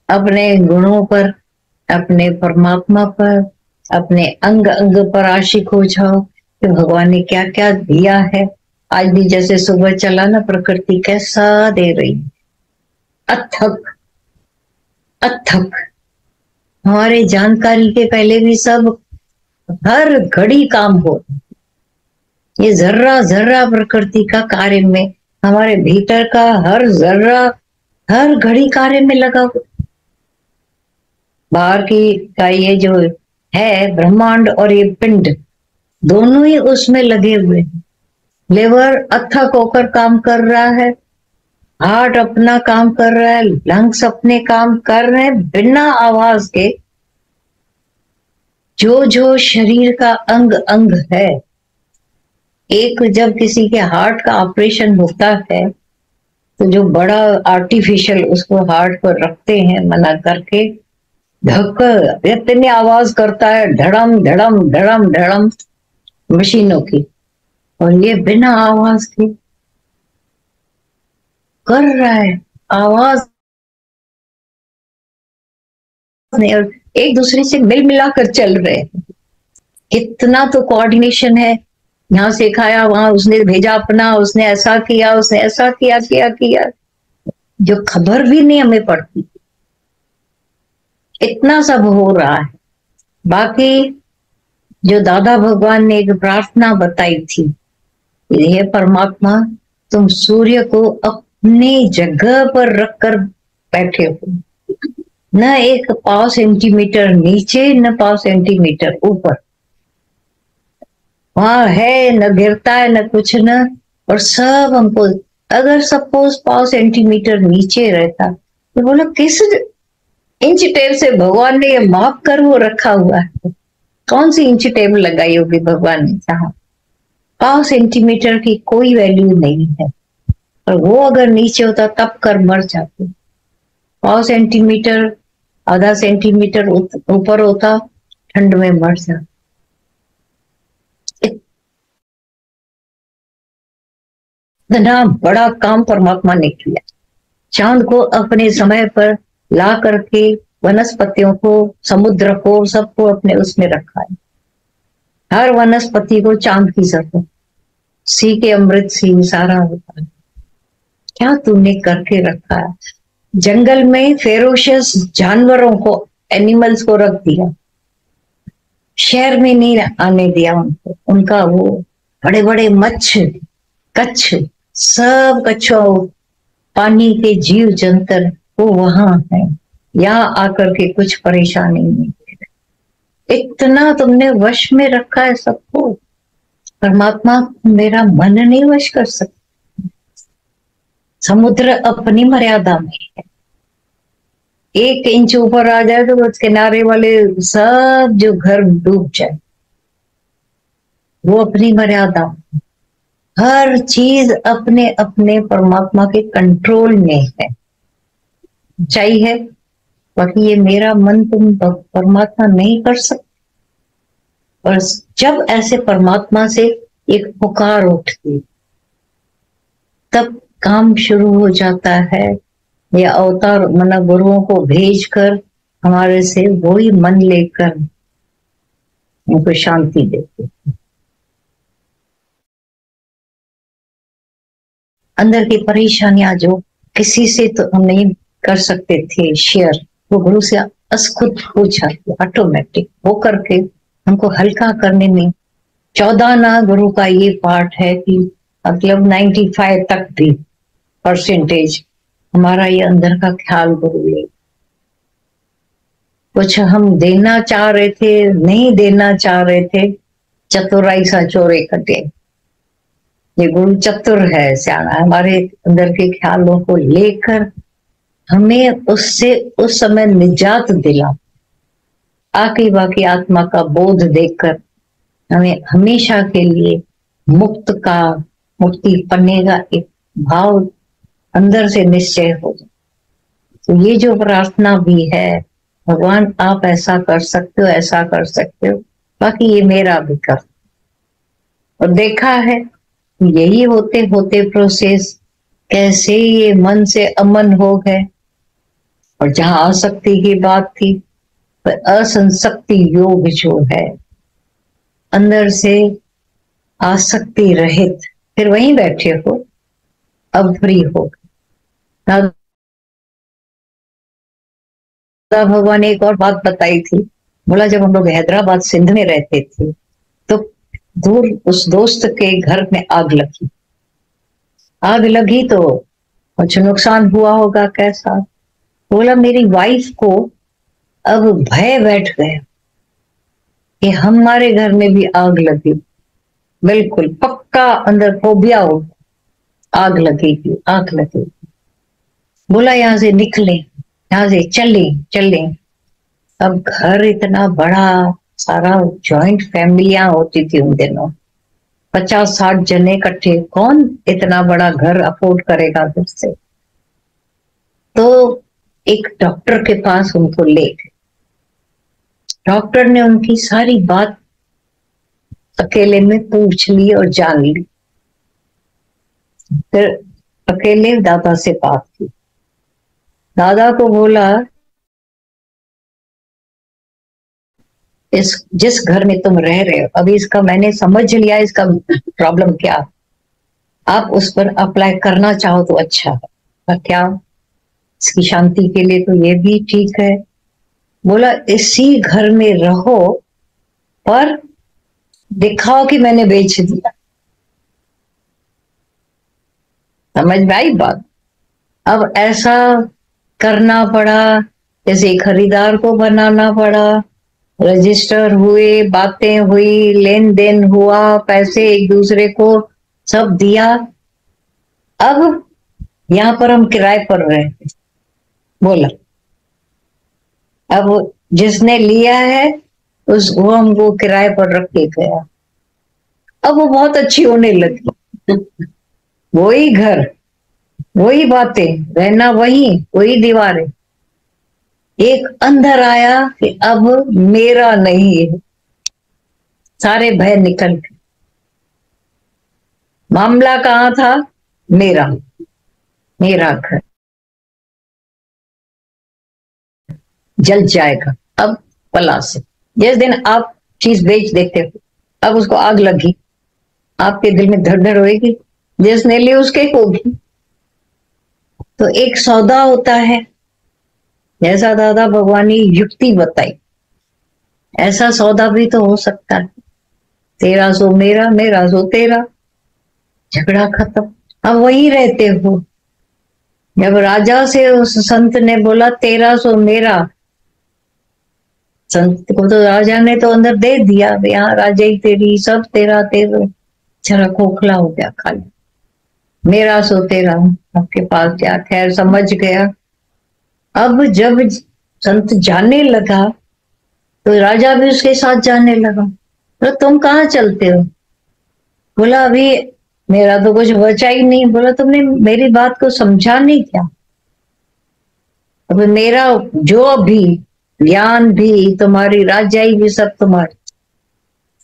अपने गुणों पर, अपने परमात्मा पर, अपने अंग अंग पर आशिक हो जाओ कि भगवान ने क्या क्या दिया है। आज भी जैसे सुबह चला ना, प्रकृति कैसा दे रही, अथक अथक। हमारे जानकारी के पहले भी सब, हर घड़ी काम हो। ये जर्रा जर्रा प्रकृति का कार्य में, हमारे भीतर का हर जर्रा हर घड़ी कार्य में लगा हुआ। बाहर की का ये जो है ब्रह्मांड और ये पिंड, दोनों ही उसमें लगे हुए हैं। लेवर अथक होकर काम कर रहा है, हार्ट अपना काम कर रहा है, लंग्स अपने काम कर रहे हैं बिना आवाज के। जो जो शरीर का अंग अंग है, एक जब किसी के हार्ट का ऑपरेशन होता है तो जो बड़ा आर्टिफिशियल उसको हार्ट पर रखते हैं मना करके, धक इतनी आवाज करता है, धड़म धड़म धड़म धड़म मशीनों की, और ये बिना आवाज के कर रहा है, आवाज नहीं, और एक दूसरे से मिल मिलाकर चल रहे हैं। इतना तो कोऑर्डिनेशन है, यहाँ सिखाया वहां उसने भेजा अपना, उसने ऐसा किया, उसने ऐसा किया किया किया, जो खबर भी नहीं हमें पड़ती। इतना सब हो रहा है। बाकी जो दादा भगवान ने एक प्रार्थना बताई थी, हे परमात्मा, तुम सूर्य को अपनी जगह पर रखकर बैठे हो, न एक पाव सेंटीमीटर नीचे न पाव सेंटीमीटर ऊपर, वहां है न गिरता है न कुछ न, और सब हमको, अगर सपोज पाव सेंटीमीटर नीचे रहता तो बोलो किस इंच टेप से भगवान ने ये माप कर वो रखा हुआ है, कौन सी इंच टेप लगाई होगी भगवान ने, जहां पाव सेंटीमीटर की कोई वैल्यू नहीं है, और वो अगर नीचे होता तब कर मर जाते। पाव सेंटीमीटर आधा सेंटीमीटर ऊपर होता, ठंड में मर जाता। इतना बड़ा काम परमात्मा ने किया, चांद को अपने समय पर ला करके वनस्पतियों को, समुद्र को, सबको अपने उसमें रखा है। हर वनस्पति को चांद की जरूरत, सी के अमृत सी सारा होता है। क्या तूने करके रखा है। जंगल में फेरोशियस जानवरों को, एनिमल्स को रख दिया, शहर में नहीं आने दिया उनको। उनका वो बड़े बड़े मच्छ, कच्छ, सब कच्छों, पानी के जीव जंतर वो वहां है, यहाँ आकर के कुछ परेशानी नहीं। इतना तुमने वश में रखा है सबको। परमात्मा मेरा मन नहीं वश कर सकता। समुद्र अपनी मर्यादा में है, 1 इंच ऊपर आ जाए तो बस किनारे वाले सब जो घर डूब जाए, वो अपनी मर्यादा। हर चीज अपने अपने परमात्मा के कंट्रोल में है, ऊंचाई है। बाकी ये मेरा मन तुम परमात्मा नहीं कर सकते। और जब ऐसे परमात्मा से एक पुकार उठती, तब काम शुरू हो जाता है। ये अवतार मना गुरुओं को भेजकर हमारे से वही मन लेकर उनको शांति देते। अंदर की परेशानियां जो किसी से तो हम नहीं कर सकते थे शेयर, वो गुरु से खुद हो जाती, ऑटोमेटिक हो करके हमको हल्का करने में। 14 ना गुरु का ये पार्ट है कि मतलब 95 तक भी परसेंटेज हमारा ये अंदर का ख्याल गुरु ले। कुछ हम देना चाह रहे थे, नहीं देना चाह रहे थे, चतुराई सा चोरे कटे। ये गुरु चतुर है, सियाना, हमारे अंदर के ख्यालों को लेकर हमें उससे उस समय निजात दिला, आके बाकी आत्मा का बोध देकर हमें हमेशा के लिए मुक्त का, मुक्ति पाने का एक भाव अंदर से निश्चय हो जाए। तो ये जो प्रार्थना भी है, भगवान आप ऐसा कर सकते हो, ऐसा कर सकते हो, बाकी ये मेरा भी कर। और देखा है यही होते होते प्रोसेस कैसे ये मन से अमन हो गए, और जहां आसक्ति की बात थी, पर असंसक्ति योग जो है, अंदर से आसक्ति रहित, फिर वहीं बैठे हो, अब फ्री हो। दादा भगवान ने एक और बात बताई थी, बोला जब हम लोग हैदराबाद सिंध में रहते थे तो दूर उस दोस्त के घर में आग लगी। आग लगी तो कुछ नुकसान हुआ होगा, कैसा? बोला मेरी वाइफ को अब भय बैठ गया कि हमारे घर में भी आग लगी, बिल्कुल पक्का अंदर फोबिया हो, आग लगेगी आग लगेगी। बोला यहाँ से निकले, यहाँ से चले चले। अब घर इतना बड़ा, सारा जॉइंट फैमिलियां होती थी उन दिनों, 50-60 जने इकट्ठे, कौन इतना बड़ा घर अफोर्ड करेगा फिर से? तो एक डॉक्टर के पास उनको ले गए। डॉक्टर ने उनकी सारी बात अकेले में पूछ ली और जान ली। फिर अकेले दादा से बात की। दादा को बोला इस जिस घर में तुम रह रहे हो अभी, इसका मैंने समझ लिया इसका प्रॉब्लम क्या, आप उस पर अप्लाई करना चाहो तो अच्छा है, पर क्या इसकी शांति के लिए तो ये भी ठीक है। बोला इसी घर में रहो पर दिखाओ कि मैंने बेच दिया। समझ में आई बात? अब ऐसा करना पड़ा, जैसे खरीदार को बनाना पड़ा, रजिस्टर हुए, बातें हुई, लेन देन हुआ, पैसे एक दूसरे को सब दिया। अब यहां पर हम किराए पर रहे। बोला अब जिसने लिया है उस वो हमको किराए पर रख के गया। अब वो बहुत अच्छी होने लगी। वही घर, वही बातें, रहना वही दीवारें। एक अंदर आया कि अब मेरा नहीं है, सारे भय निकल गए। मामला कहाँ था? मेरा, मेरा घर जल जाएगा अब पला से। जिस दिन आप चीज बेच देते हो, अब उसको आग लगी, आपके दिल में धड़ धड़ होगी, जिसने ली उसके होगी। तो एक सौदा होता है, जैसा दादा भगवान ने युक्ति बताई, ऐसा सौदा भी तो हो सकता है। 1300 मेरा, मेरा सो तेरा, झगड़ा खत्म। अब वहीं रहते हो। जब राजा से उस संत ने बोला 1300 मेरा, संत को तो राजा ने तो अंदर दे दिया, यहाँ राजा ही तेरी, सब तेरा तेरा। जरा खोखला हो गया खाली, मेरा सो तेरा, आपके पास क्या? खैर समझ गया। अब जब संत जाने लगा तो राजा भी उसके साथ जाने लगा। तो तुम कहाँ चलते हो? बोला अभी मेरा तो कुछ बचा ही नहीं। बोला तुमने मेरी बात को समझा नहीं क्या? अब मेरा जो भी ज्ञान भी तुम्हारी, राजाई भी सब तुम्हारी,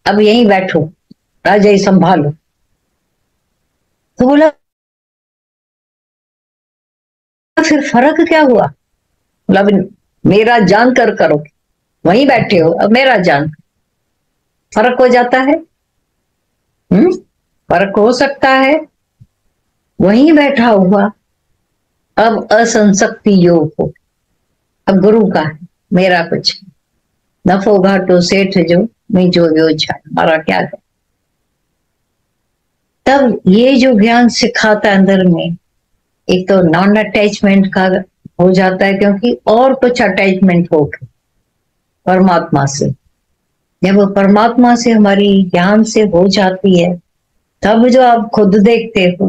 अब यहीं बैठो, राजाई संभालो। तो बोला फिर फर्क क्या हुआ? बोला मेरा जान कर करो, वहीं बैठे हो, अब मेरा जान, फर्क हो जाता है। फर्क हो सकता है। वहीं बैठा हुआ, अब असंसक्ति योग हो, अब गुरु का है, मेरा कुछ नफो घाटो सेठ जो मैं जो योजना, हमारा क्या है। तब ये जो ज्ञान सिखाता है अंदर में, एक तो नॉन अटैचमेंट का हो जाता है, क्योंकि और कुछ अटैचमेंट हो गया परमात्मा से। जब वो परमात्मा से हमारी ज्ञान से हो जाती है, तब जो आप खुद देखते हो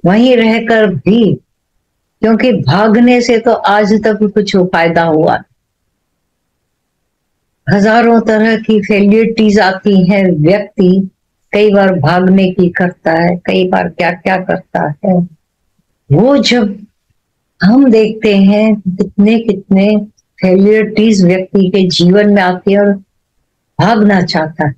वहीं रहकर भी, क्योंकि भागने से तो आज तक कुछ फायदा हुआ। हजारों तरह की फेलियरिटीज आती हैं, व्यक्ति कई बार भागने की करता है, कई बार क्या क्या करता है। वो जब हम देखते हैं कितने कितने फेलियरिटीज व्यक्ति के जीवन में आती है और भागना चाहता है,